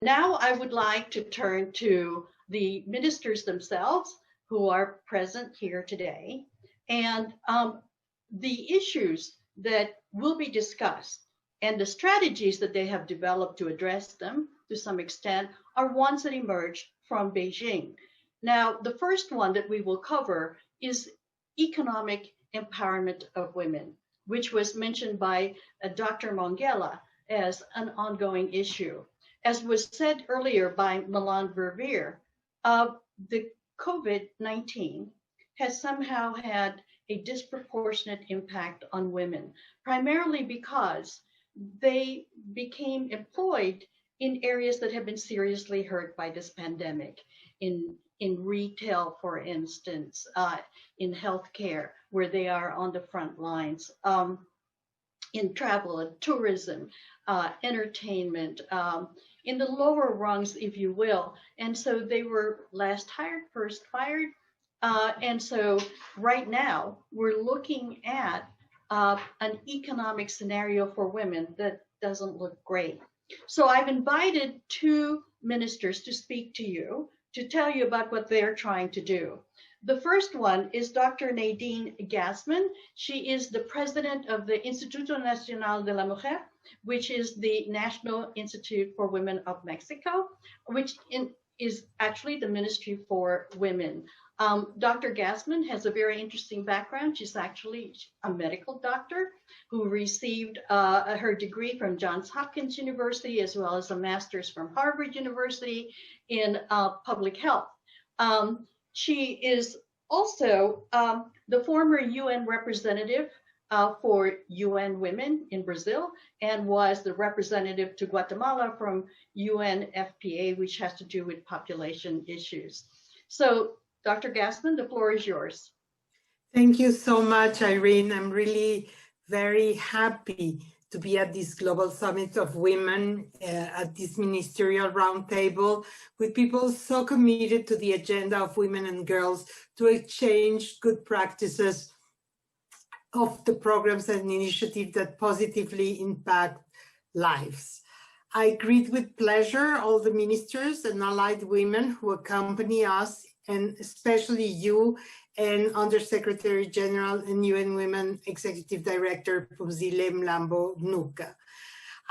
Now I would like to turn to the ministers themselves who are present here today. And the issues that will be discussed and the strategies that they have developed to address them to some extent are ones that emerged from Beijing. Now, the first one that we will cover is economic empowerment of women, which was mentioned by Dr. Mongella as an ongoing issue. As was said earlier by Milan Verveer, the COVID-19 has somehow had a disproportionate impact on women, primarily because they became employed in areas that have been seriously hurt by this pandemic, in retail, for instance, in healthcare, where they are on the front lines, in travel and tourism, entertainment, in the lower rungs, if you will. And so they were last hired, first fired. And so right now we're looking at an economic scenario for women that doesn't look great. So I've invited two ministers to speak to you, to tell you about what they're trying to do. The first one is Dr. Nadine Gasman. She is the president of the Instituto Nacional de la Mujer, which is the National Institute for Women of Mexico, which is actually the Ministry for Women. Dr. Gasman has a very interesting background. She's actually a medical doctor who received her degree from Johns Hopkins University, as well as a master's from Harvard University in public health. She is also the former UN representative for UN Women in Brazil, and was the representative to Guatemala from UNFPA, which has to do with population issues. So, Dr. Gasman, the floor is yours. Thank you so much, Irene. I'm really very happy to be at this Global Summit of Women, at this Ministerial Roundtable, with people so committed to the agenda of women and girls to exchange good practices of the programs and initiatives that positively impact lives. I greet with pleasure all the ministers and allied women who accompany us, and especially you and Undersecretary General and UN Women Executive Director Phumzile Mlambo Ngcuka.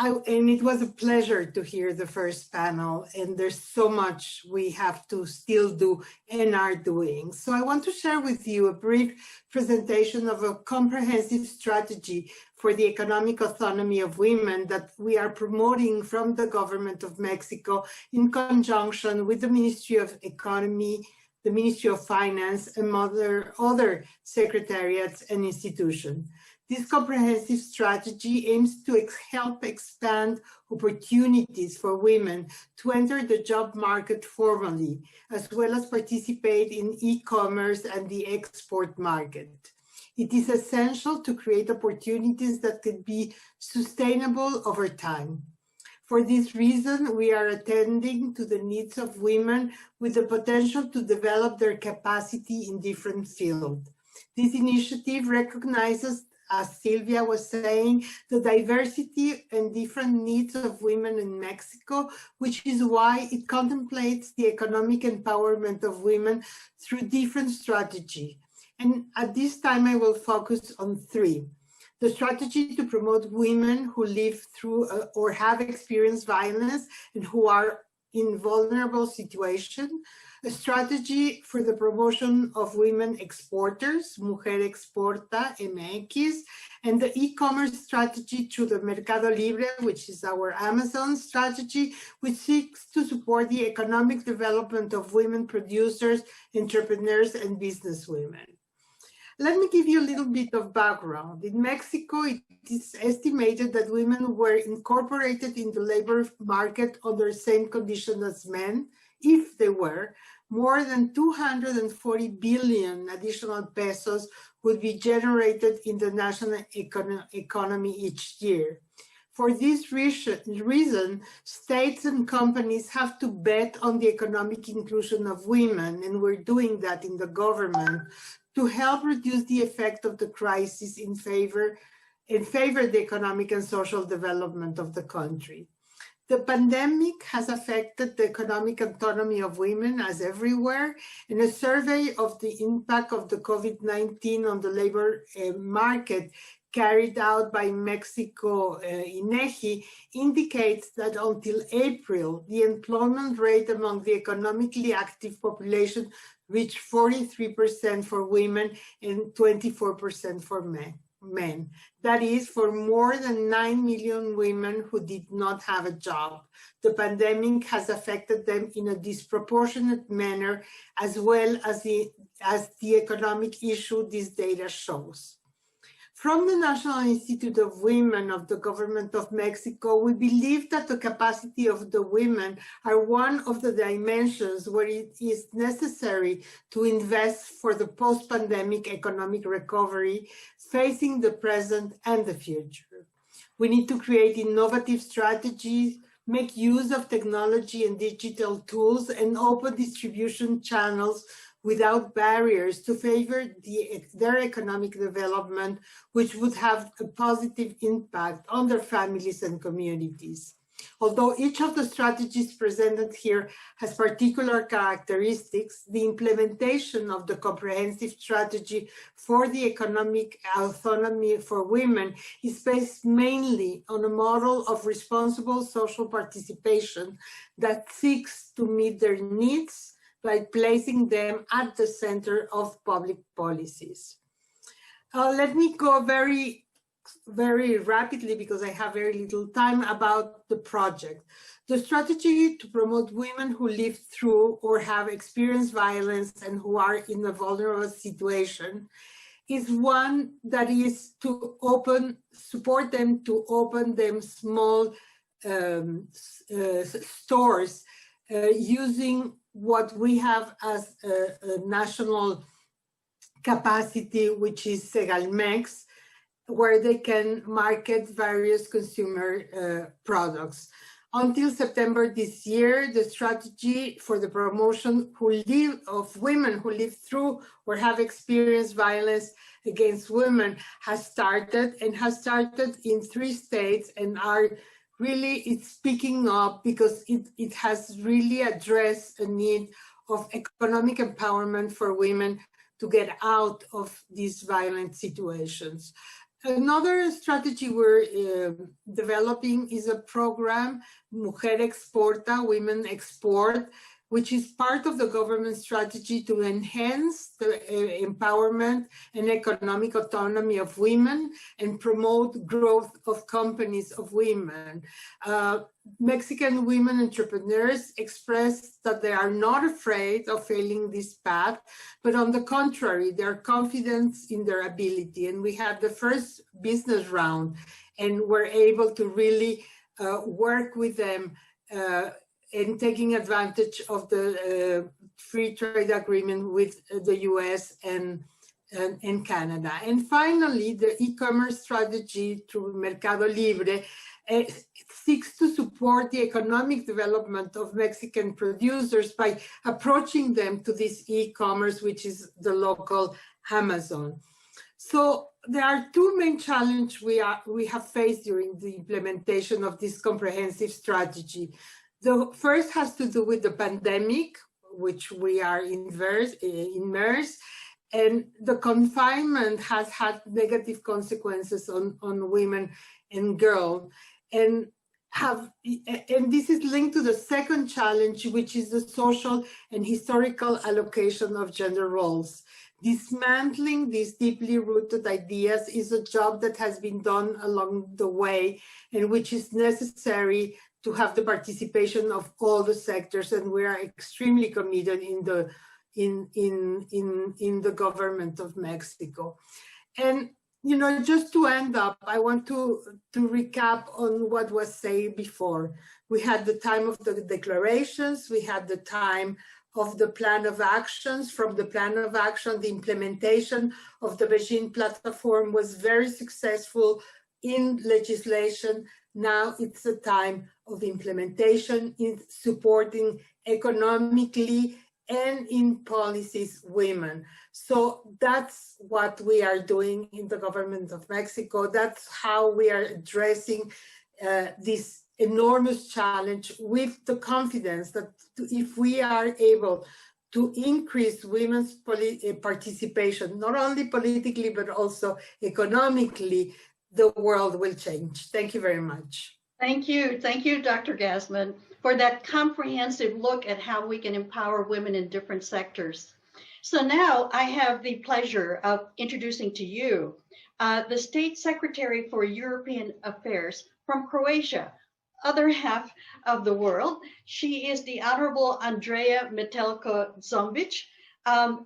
And it was a pleasure to hear the first panel, and there's so much we have to still do and are doing. So I want to share with you a brief presentation of a comprehensive strategy for the economic autonomy of women that we are promoting from the government of Mexico in conjunction with the Ministry of Economy, the Ministry of Finance, and other secretariats and institutions. This comprehensive strategy aims to help expand opportunities for women to enter the job market formally, as well as participate in e-commerce and the export market. It is essential to create opportunities that could be sustainable over time. For this reason, we are attending to the needs of women with the potential to develop their capacity in different fields. This initiative recognizes, as Sylvia was saying, the diversity and different needs of women in Mexico, which is why it contemplates the economic empowerment of women through different strategies. And at this time, I will focus on three. The strategy to promote women who live through or have experienced violence and who are in vulnerable situations, a strategy for the promotion of women exporters, Mujer Exporta, MX, and the e-commerce strategy through the Mercado Libre, which is our Amazon strategy, which seeks to support the economic development of women producers, entrepreneurs, and businesswomen. Let me give you a little bit of background. In Mexico, it is estimated that women were incorporated in the labor market under the same conditions as men. If they were, more than 240 billion additional pesos would be generated in the national economy each year. For this reason, states and companies have to bet on the economic inclusion of women, and we're doing that in the government, to help reduce the effect of the crisis in favor the economic and social development of the country. The pandemic has affected the economic autonomy of women as everywhere, and a survey of the impact of the COVID-19 on the labor market carried out by Mexico INEGI indicates that until April, the employment rate among the economically active population reached 43% for women and 24% for men. That is, for more than 9 million women who did not have a job. The pandemic has affected them in a disproportionate manner, as well as the economic issue this data shows. From the National Institute of Women of the Government of Mexico, we believe that the capacity of the women are one of the dimensions where it is necessary to invest for the post-pandemic economic recovery facing the present and the future. We need to create innovative strategies, make use of technology and digital tools, and open distribution channels without barriers to favor their economic development, which would have a positive impact on their families and communities. Although each of the strategies presented here has particular characteristics, the implementation of the comprehensive strategy for the economic autonomy for women is based mainly on a model of responsible social participation that seeks to meet their needs by placing them at the center of public policies. Let me go very rapidly, because I have very little time, about the project. The strategy to promote women who live through or have experienced violence and who are in a vulnerable situation is one that is to support them to open them small stores using what we have as a national capacity, which is Segalmex, where they can market various consumer products. Until September this year, the strategy for the promotion of women who live through or have experienced violence against women has started in 3 states, and it's picking up because it has really addressed a need of economic empowerment for women to get out of these violent situations. Another strategy we're developing is a program, Mujer Exporta, Women Export, which is part of the government strategy to enhance the empowerment and economic autonomy of women and promote growth of companies of women. Mexican women entrepreneurs express that they are not afraid of failing this path, but on the contrary, they are confident in their ability. And we had the first business round, and we're able to really work with them in taking advantage of the free trade agreement with the US and Canada. And finally, the e-commerce strategy through Mercado Libre seeks to support the economic development of Mexican producers by approaching them to this e-commerce, which is the local Amazon. So there are 2 main challenges we have faced during the implementation of this comprehensive strategy. The first has to do with the pandemic, which we are immersed, and the confinement has had negative consequences on women and girls. And this is linked to the second challenge, which is the social and historical allocation of gender roles. Dismantling these deeply rooted ideas is a job that has been done along the way, and which is necessary to have the participation of all the sectors, and we are extremely committed in the government of Mexico. And just to end up, I want to recap on what was said before. We had the time of the declarations, we had the time of the plan of actions. From the plan of action, the implementation of the Beijing platform was very successful in legislation. Now it's a time of implementation in supporting economically and in policies women. So that's what we are doing in the government of Mexico. That's how we are addressing this enormous challenge with the confidence that if we are able to increase women's participation, not only politically, but also economically, the world will change. Thank you very much. Thank you, Dr. Gasman, for that comprehensive look at how we can empower women in different sectors. So now I have the pleasure of introducing to you the State Secretary for European Affairs from Croatia, other half of the world. She is the Honorable Andreja Metelko-Zgombic.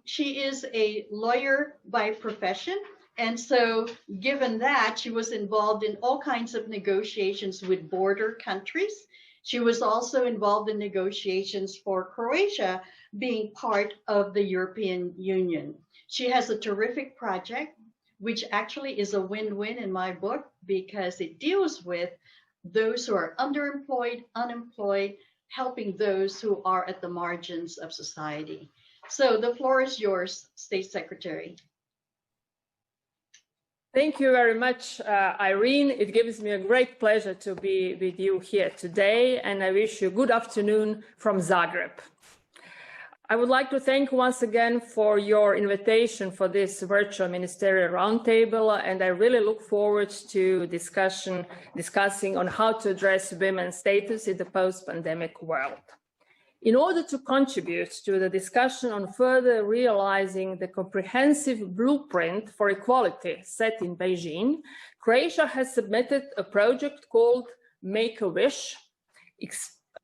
She is a lawyer by profession. And so given that, she was involved in all kinds of negotiations with border countries. She was also involved in negotiations for Croatia being part of the European Union. She has a terrific project, which actually is a win-win in my book because it deals with those who are underemployed, unemployed, helping those who are at the margins of society. So the floor is yours, State Secretary. Thank you very much, Irene. It gives me a great pleasure to be with you here today, and I wish you good afternoon from Zagreb. I would like to thank once again for your invitation for this virtual ministerial roundtable, and I really look forward to discussing on how to address women's status in the post-pandemic world. In order to contribute to the discussion on further realizing the comprehensive blueprint for equality set in Beijing, Croatia has submitted a project called Make-A-Wish,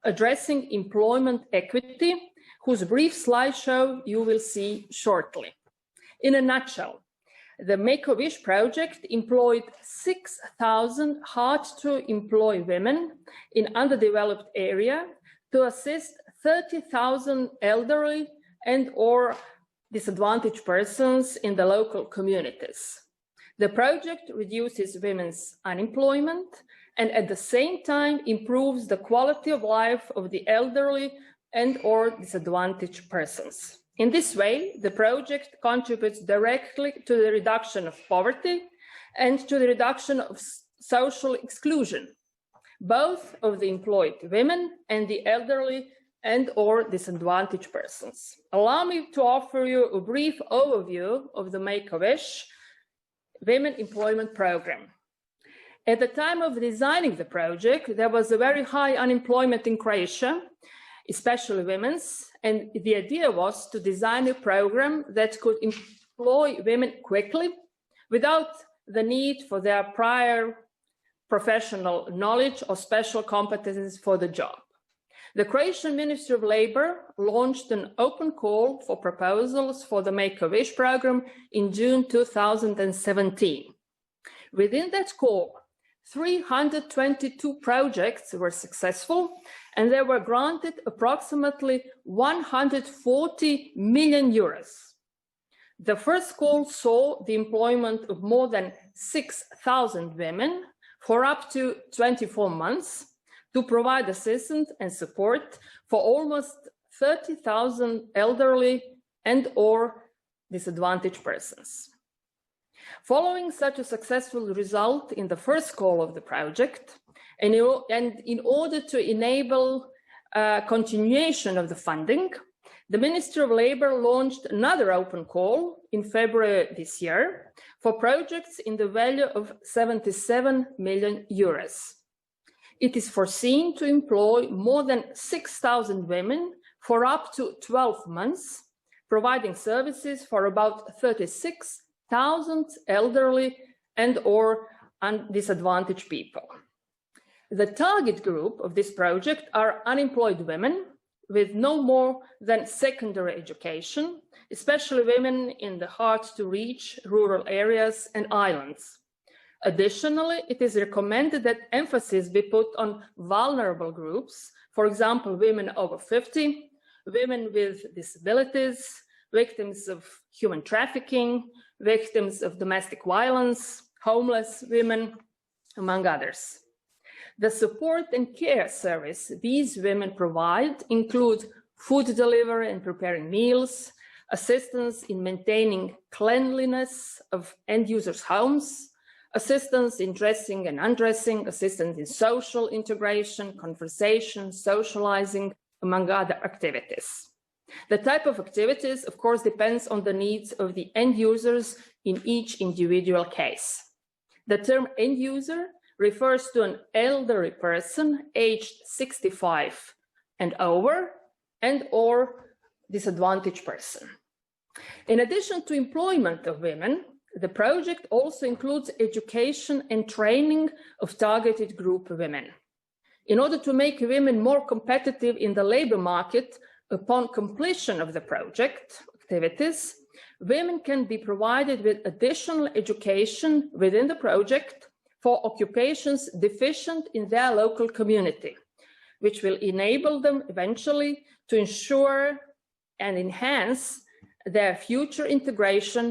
addressing employment equity, whose brief slideshow you will see shortly. In a nutshell, the Make-A-Wish project employed 6,000 hard-to-employ women in underdeveloped areas to assist 30,000 elderly and/or disadvantaged persons in the local communities. The project reduces women's unemployment and at the same time improves the quality of life of the elderly and/or disadvantaged persons. In this way, the project contributes directly to the reduction of poverty and to the reduction of social exclusion, both of the employed women and the elderly and/or disadvantaged persons. Allow me to offer you a brief overview of the Make-A-Wish Women Employment Program. At the time of designing the project, there was a very high unemployment in Croatia, especially women's, and the idea was to design a program that could employ women quickly without the need for their prior professional knowledge or special competencies for the job. The Croatian Ministry of Labor launched an open call for proposals for the Make-A-Wish program in June 2017. Within that call, 322 projects were successful, and they were granted approximately 140 million euros. The first call saw the employment of more than 6,000 women for up to 24 months to provide assistance and support for almost 30,000 elderly and/or disadvantaged persons. Following such a successful result in the first call of the project, and in order to enable continuation of the funding, the Ministry of Labor launched another open call in February this year for projects in the value of 77 million euros. It is foreseen to employ more than 6,000 women for up to 12 months, providing services for about 36,000 elderly and/or disadvantaged people. The target group of this project are unemployed women with no more than secondary education, especially women in the hard-to-reach rural areas and islands. Additionally, it is recommended that emphasis be put on vulnerable groups, for example, women over 50, women with disabilities, victims of human trafficking, victims of domestic violence, homeless women, among others. The support and care service these women provide include food delivery and preparing meals, assistance in maintaining cleanliness of end users' homes, assistance in dressing and undressing, assistance in social integration, conversation, socializing, among other activities. The type of activities, of course, depends on the needs of the end users in each individual case. The term end user refers to an elderly person aged 65 and over, and/or disadvantaged person. In addition to employment of women, the project also includes education and training of targeted group women. In order to make women more competitive in the labor market upon completion of the project activities, women can be provided with additional education within the project for occupations deficient in their local community, which will enable them eventually to ensure and enhance their future integration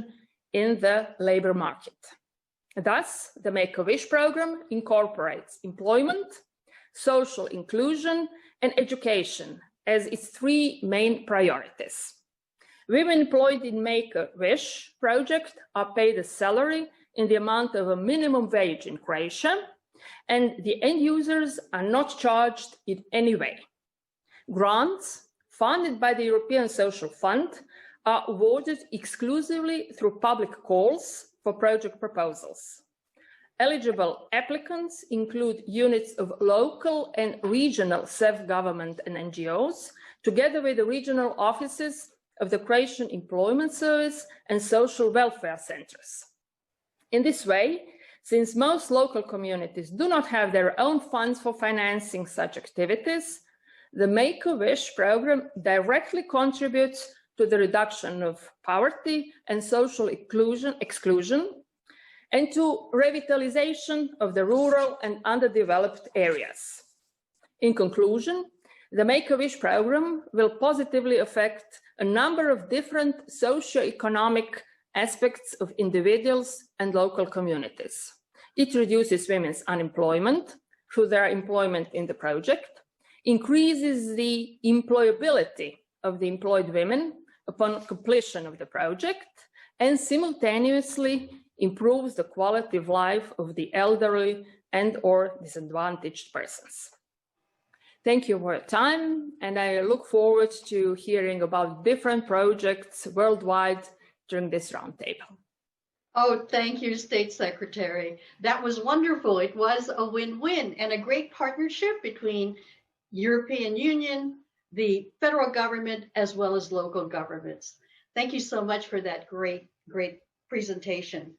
in the labor market. Thus, the Make-A-Wish program incorporates employment, social inclusion, and education as its three main priorities. Women employed in Make-A-Wish project are paid a salary in the amount of a minimum wage in Croatia, and the end users are not charged in any way. Grants funded by the European Social Fund are awarded exclusively through public calls for project proposals. Eligible applicants include units of local and regional self-government and NGOs, together with the regional offices of the Croatian Employment Service and social welfare centers. In this way, since most local communities do not have their own funds for financing such activities, the Make-A-Wish program directly contributes to the reduction of poverty and social exclusion, and to revitalization of the rural and underdeveloped areas. In conclusion, the Make-A-Wish program will positively affect a number of different socio-economic aspects of individuals and local communities. It reduces women's unemployment through their employment in the project, increases the employability of the employed women upon completion of the project, and simultaneously improves the quality of life of the elderly and/or disadvantaged persons. Thank you for your time, and I look forward to hearing about different projects worldwide during this roundtable. Oh, thank you, State Secretary. That was wonderful. It was a win-win and a great partnership between European Union, the federal government, as well as local governments. Thank you so much for that great presentation.